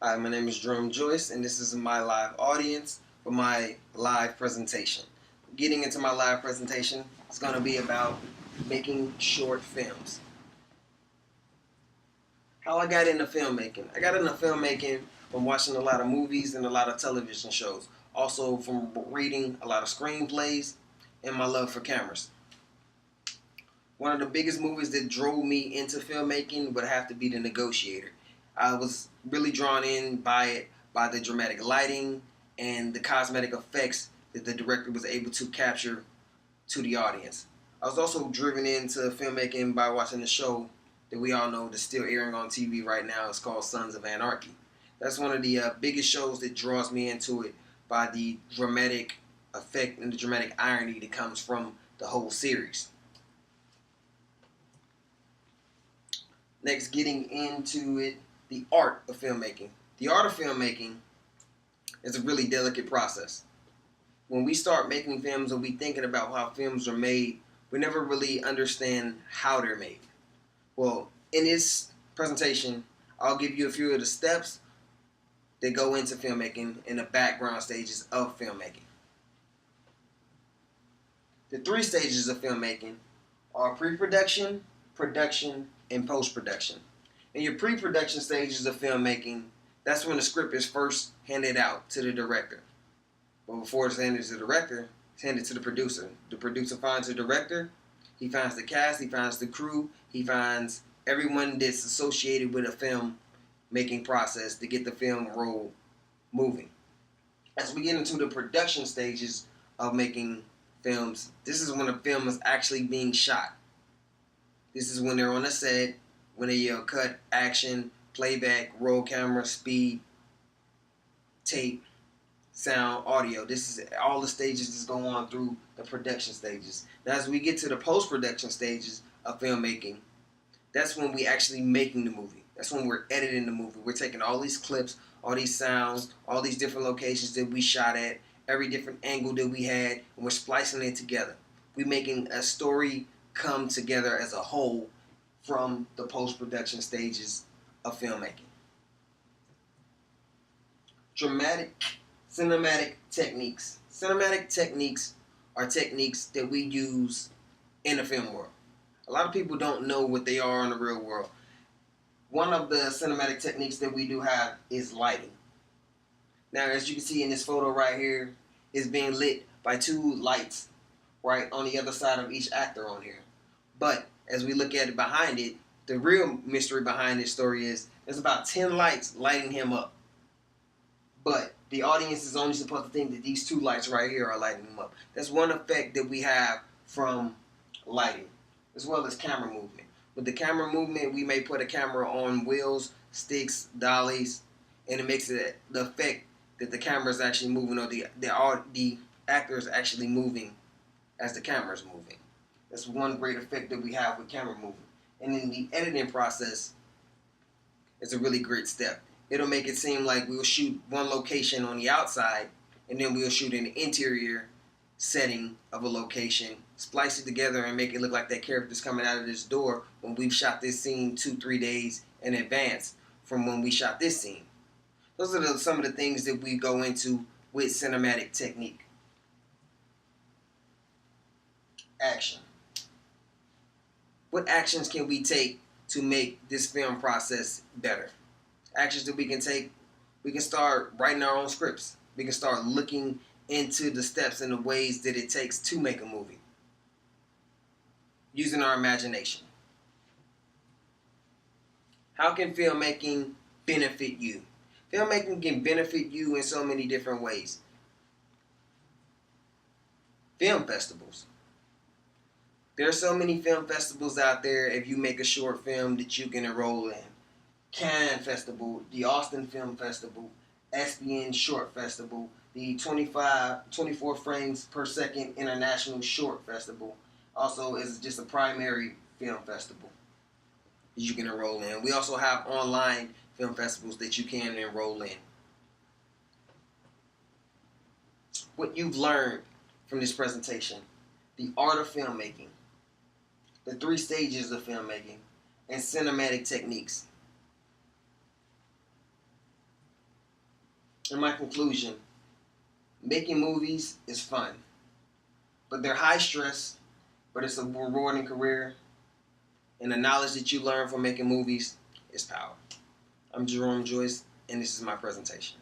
Hi, my name is Jerome Joyce, and this is my live audience for my live presentation. Getting into my live presentation is going to be about making short films. How I got into filmmaking. I got into filmmaking from watching a lot of movies and a lot of television shows. Also from reading a lot of screenplays and my love for cameras. One of the biggest movies that drove me into filmmaking would have to be The Negotiator. I was really drawn in by it, by the dramatic lighting and the cosmetic effects that the director was able to capture to the audience. I was also driven into filmmaking by watching the show that we all know that's still airing on TV right now. It's called Sons of Anarchy. That's one of the biggest shows that draws me into it by the dramatic effect and the dramatic irony that comes from the whole series. Next, getting into it, the art of filmmaking. The art of filmmaking is a really delicate process. When we start making films and we thinking about how films are made, we never really understand how they're made. Well, in this presentation, I'll give you a few of the steps that go into filmmaking and the background stages of filmmaking. The 3 stages of filmmaking are pre-production, production, and post-production. In your pre-production stages of filmmaking, that's when the script is first handed out to the director. But before it's handed to the director, it's handed to the producer. The producer finds the director, he finds the cast, he finds the crew, he finds everyone that's associated with a film making process to get the film roll moving. As we get into the production stages of making films, this is when a film is actually being shot. This is when they're on a set, when they yell cut, action, playback, roll camera, speed, tape, sound, audio. This is all the stages that go on through the production stages. Now as we get to the post-production stages of filmmaking, that's when we actually making the movie. That's when we're editing the movie. We're taking all these clips, all these sounds, all these different locations that we shot at, every different angle that we had, and we're splicing it together. We're making a story come together as a whole from the post-production stages of filmmaking. Cinematic techniques. Cinematic techniques are techniques that we use in the film world. A lot of people don't know what they are in the real world. One of the cinematic techniques that we do have is lighting. Now, as you can see in this photo right here, it's being lit by 2 lights right on the other side of each actor on here. But as we look at it behind it, the real mystery behind this story is there's about 10 lights lighting him up. But the audience is only supposed to think that these 2 lights right here are lighting him up. That's one effect that we have from lighting, as well as camera movement. With the camera movement, we may put a camera on wheels, sticks, dollies, and it makes it the effect that the camera is actually moving, or the actor is actually moving as the camera is moving. That's one great effect that we have with camera movement. And then the editing process is a really great step. It'll make it seem like we'll shoot one location on the outside, and then we'll shoot an interior setting of a location, splice it together, and make it look like that character's coming out of this door when we've shot this scene 2-3 days in advance from when we shot this scene. Those are some of the things that we go into with cinematic technique. Action. What actions can we take to make this film process better? Actions that we can take, we can start writing our own scripts. We can start looking into the steps and the ways that it takes to make a movie, using our imagination. How can filmmaking benefit you? Filmmaking can benefit you in so many different ways. Film festivals. There are so many film festivals out there if you make a short film that you can enroll in. Cannes Festival, the Austin Film Festival, ESPN Short Festival, the 24 frames per second International Short Festival. Also is just a primary film festival that you can enroll in. We also have online film festivals that you can enroll in. What you've learned from this presentation: the art of filmmaking, the 3 stages of filmmaking, and cinematic techniques. In my conclusion, making movies is fun, but they're high stress, but it's a rewarding career, and the knowledge that you learn from making movies is power. I'm Jerome Joyce, and this is my presentation.